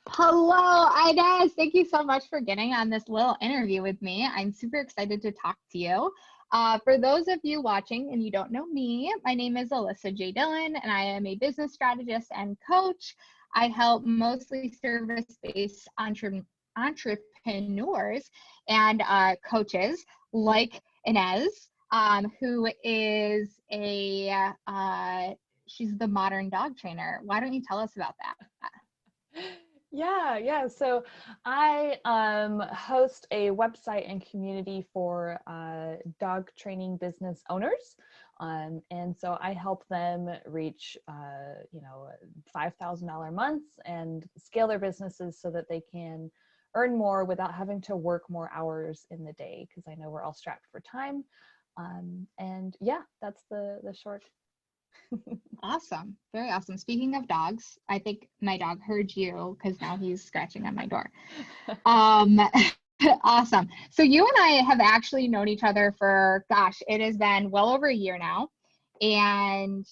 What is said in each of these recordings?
Hello, Ines. Thank you so much for getting on this little interview with me. I'm super excited to talk to you. For those of you watching and you don't know me, my name is Alyssa J. Dillon, and I am a business strategist and coach. I help mostly service-based entrepreneurs and coaches like Ines, who is she's the modern dog trainer. Why don't you tell us about that? Yeah. So I host a website and community for dog training business owners. And so I help them reach, $5,000 months and scale their businesses so that they can earn more without having to work more hours in the day. Because I know we're all strapped for time. And yeah, that's the short. Awesome. Very awesome. Speaking of dogs, I think my dog heard you because now he's scratching on my door. Um, awesome. So you and I have actually known each other for, gosh, it has been well over a year now. And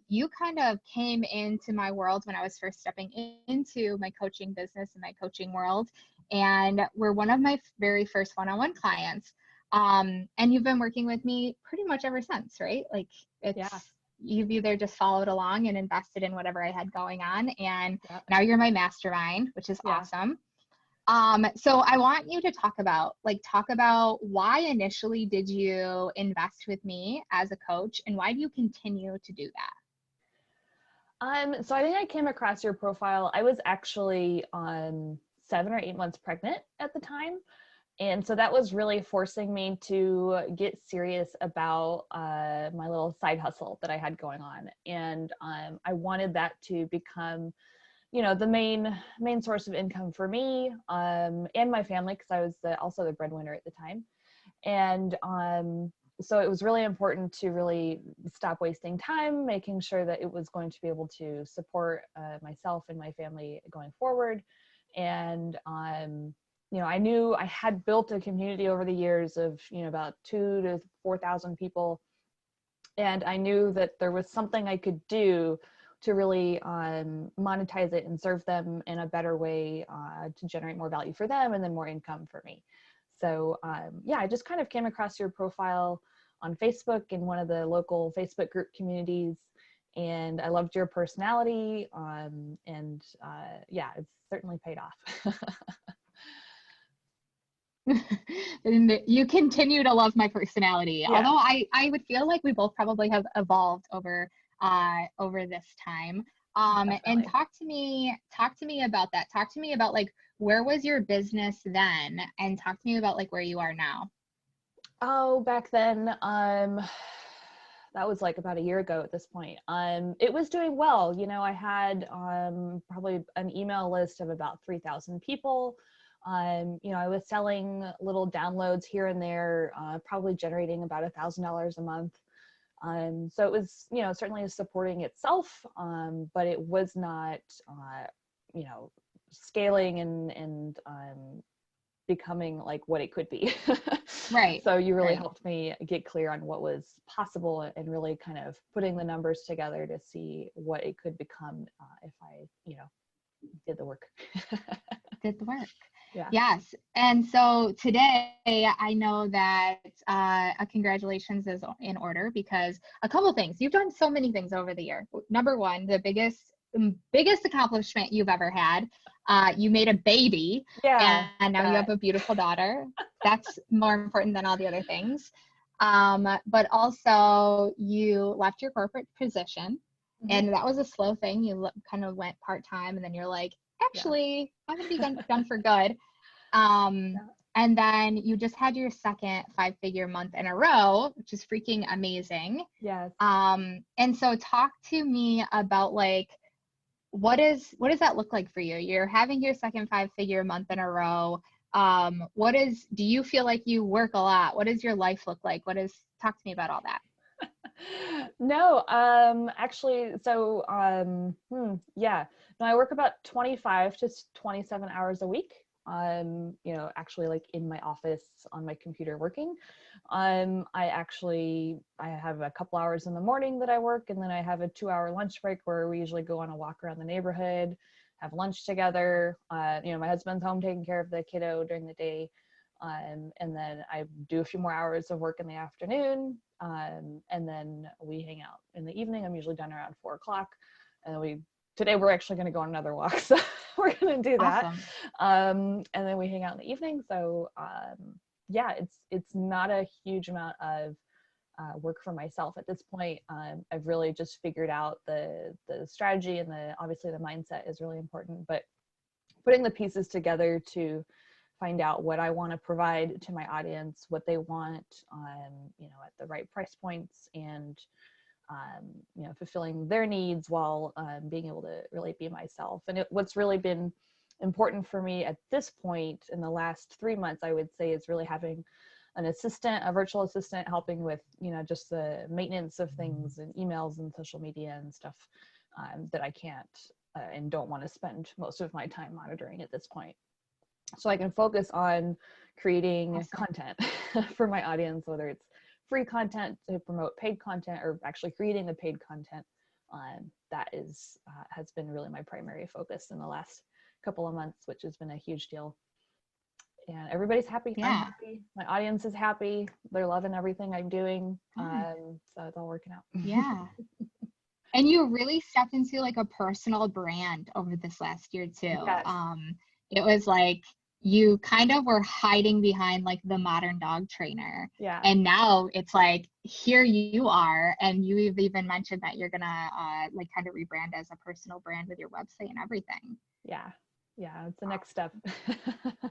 you kind of came into my world when I was first stepping into my coaching business and my coaching world. And were one of my very first one-on-one clients. And you've been working with me pretty much ever since, right? Like Yeah. you've either just followed along and invested in whatever I had going on. And Yep. now you're my mastermind, which is Yeah. awesome. So I want you to talk about why initially did you invest with me as a coach, and why do you continue to do that? So I think I came across your profile. I was actually 7 or 8 months pregnant at the time. And so that was really forcing me to get serious about my little side hustle that I had going on. And I wanted that to become, the main source of income for me and my family, because I was also the breadwinner at the time. And so it was really important to really stop wasting time, making sure that it was going to be able to support myself and my family going forward. And I knew I had built a community over the years of, about 2,000 to 4,000 people. And I knew that there was something I could do to really monetize it and serve them in a better way to generate more value for them and then more income for me. So I just kind of came across your profile on Facebook in one of the local Facebook group communities. And I loved your personality. It's certainly paid off. And you continue to love my personality, Yeah. although I would feel like we both probably have evolved over this time. And talk to me about that. Talk to me about like, where was your business then, and talk to me about like where you are now. Oh, back then, that was like about a year ago at this point. It was doing well. I had probably an email list of about 3,000 people. I was selling little downloads here and there, probably generating about $1,000 a month. So it was, certainly supporting itself, but it was not, scaling and becoming like what it could be. Right. So you really Right. helped me get clear on what was possible and really kind of putting the numbers together to see what it could become if I, did the work. Did the work. Yeah. Yes. And so today I know that congratulations is in order, because a couple things. You've done so many things over the year. Number one, the biggest accomplishment you've ever had. You made a baby, Yeah. and now you have a beautiful daughter. That's more important than all the other things. But also you left your corporate position. Mm-hmm. And that was a slow thing. You kind of went part-time, and then you're like, actually, I'm going to be done for good. And then you just had your second 5-figure month in a row, which is freaking amazing. Yes. And so talk to me about like, what does that look like for you? You're having your second 5-figure month in a row. Do you feel like you work a lot? What does your life look like? Talk to me about all that. No, actually, so, yeah, no, I work about 25 to 27 hours a week. Actually like in my office on my computer working. I have a couple hours in the morning that I work, and then I have a 2-hour lunch break where we usually go on a walk around the neighborhood. have lunch together. You know, my husband's home taking care of the kiddo during the day. And then I do a few more hours of work in the afternoon. And then we hang out in the evening. I'm usually done around 4 o'clock. And today we're actually going to go on another walk. So we're going to do that. Awesome. And then we hang out in the evening. So yeah, it's not a huge amount of work for myself at this point. I've really just figured out the strategy, and obviously the mindset is really important, but putting the pieces together to find out what I want to provide to my audience, what they want, you know, at the right price points, and you know, fulfilling their needs while being able to really be myself. And what's really been important for me at this point in the last 3 months, I would say, is really having an assistant, a virtual assistant, helping with, you know, just the maintenance of things and emails and social media and stuff that I can't and don't want to spend most of my time monitoring at this point. So I can focus on creating content for my audience, whether it's free content to promote paid content or actually creating the paid content. That has been really my primary focus in the last couple of months, which has been a huge deal. And everybody's happy. Yeah. I'm happy. My audience is happy. They're loving everything I'm doing. So it's all working out. Yeah. And you really stepped into like a personal brand over this last year too. Yes. It was like you kind of were hiding behind like the modern dog trainer. Yeah. And now it's like, here you are. And you've even mentioned that you're gonna like kind of rebrand as a personal brand with your website and everything. Yeah. Yeah, it's the next step.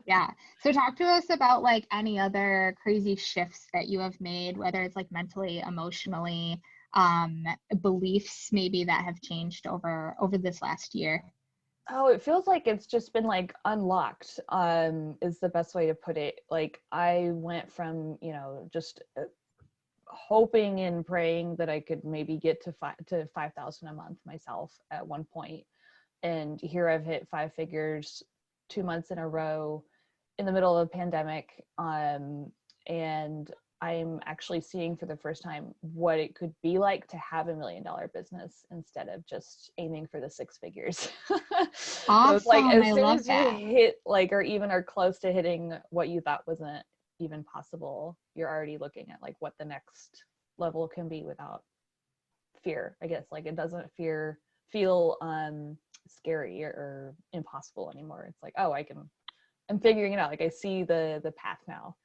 Yeah. So talk to us about like any other crazy shifts that you have made, whether it's like mentally, emotionally, beliefs maybe that have changed over this last year. Oh, it feels like it's just been like unlocked, is the best way to put it. Like I went from, you know, just hoping and praying that I could maybe get to 5,000 a month myself at one point. And here I've hit 5 figures 2 months in a row in the middle of a pandemic. And I'm actually seeing for the first time what it could be like to have $1 million business instead of just aiming for the 6 figures. Awesome. So it's like as I soon love as you that. hit like, or even are close to hitting what you thought wasn't even possible, you're already looking at like what the next level can be without fear, I guess. Like it doesn't feel scary or impossible anymore. It's like, oh, I'm figuring it out. Like I see the path now.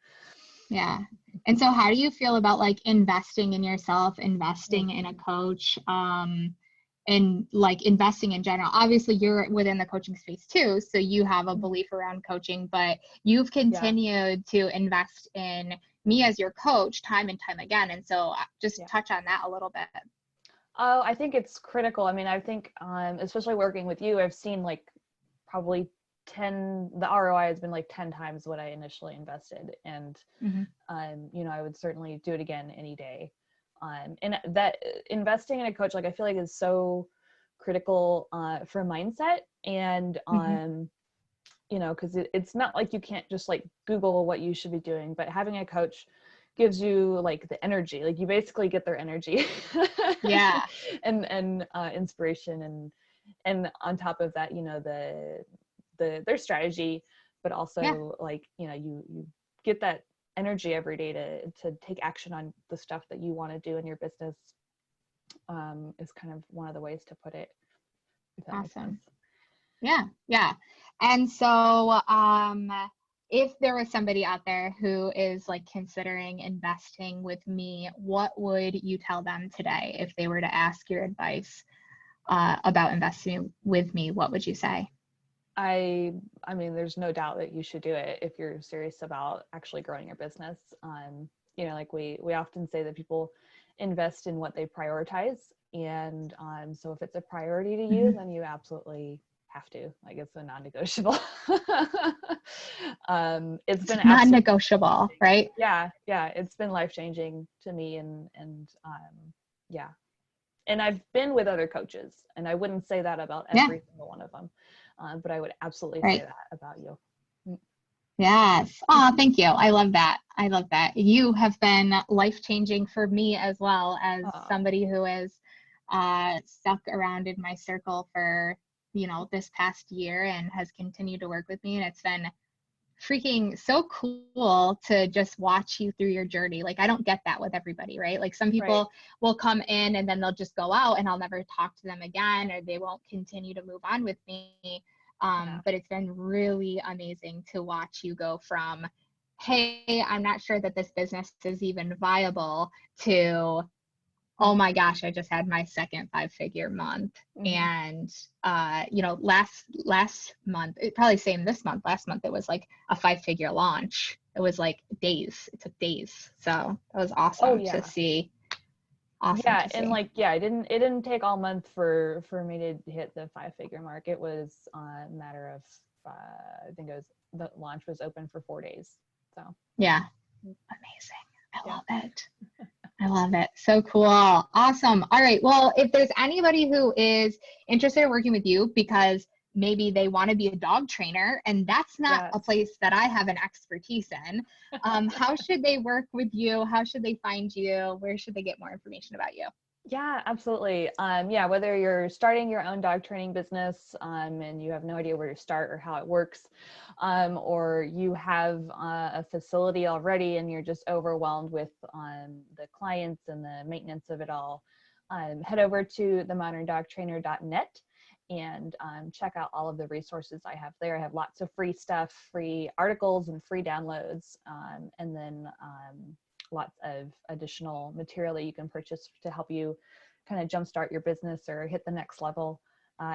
Yeah. And so how do you feel about like investing in yourself, investing in a coach, and like investing in general? Obviously you're within the coaching space too, so you have a belief around coaching, but you've continued to invest in me as your coach time and time again. And so just touch on that a little bit. Oh, I think it's critical. I mean, I think, especially working with you, I've seen like probably the ROI has been like 10 times what I initially invested. And, you know, I would certainly do it again any day. And that investing in a coach, like I feel like is so critical for mindset and, you know, because it's not like you can't just like Google what you should be doing, but having a coach gives you like the energy, like you basically get their energy. Yeah. and inspiration and on top of that, you know, their strategy, but also like, you know, you get that energy every day to take action on the stuff that you want to do in your business, is kind of one of the ways to put it, if that makes sense. Yeah. And so if there was somebody out there who is like considering investing with me, what would you tell them today if they were to ask your advice about investing with me? What would you say? I mean, there's no doubt that you should do it if you're serious about actually growing your business. You know, like we often say that people invest in what they prioritize. And so if it's a priority to you, then you absolutely have to. Like it's a non-negotiable. It's been non-negotiable, right? Yeah. It's been life-changing to me, and yeah. And I've been with other coaches, and I wouldn't say that about every single one of them, but I would absolutely say that about you. Yes. Oh, thank you. I love that. You have been life-changing for me as well as somebody who is stuck around in my circle for this past year and has continued to work with me. And it's been freaking so cool to just watch you through your journey. Like, I don't get that with everybody, right? Like, some Right. people will come in and then they'll just go out and I'll never talk to them again, or they won't continue to move on with me. Yeah. But it's been really amazing to watch you go from, hey, I'm not sure that this business is even viable, to, oh my gosh, I just had my second 5-figure month. And last month, it probably same this month, last month it was like a 5-figure launch. It was like days. It took days. So it was awesome to see. Awesome Yeah, to and see. it didn't take all month for me to hit the 5-figure mark. It was a matter of I think it was, the launch was open for 4 days. So Yeah. Amazing. I love it. I love it. So cool. Awesome. All right. Well, if there's anybody who is interested in working with you because maybe they want to be a dog trainer and that's not a place that I have an expertise in, how should they work with you? How should they find you? Where should they get more information about you? Yeah, absolutely. Whether you're starting your own dog training business and you have no idea where to start or how it works, or you have a facility already and you're just overwhelmed with the clients and the maintenance of it all, head over to themoderndogtrainer.net and check out all of the resources I have there. I have lots of free stuff, free articles and free downloads, and then lots of additional material that you can purchase to help you kind of jumpstart your business or hit the next level.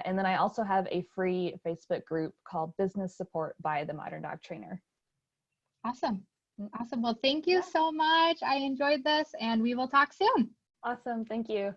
And then I also have a free Facebook group called Business Support by the Modern Dog Trainer. Awesome. Awesome. Well, thank you so much. I enjoyed this and we will talk soon. Awesome. Thank you.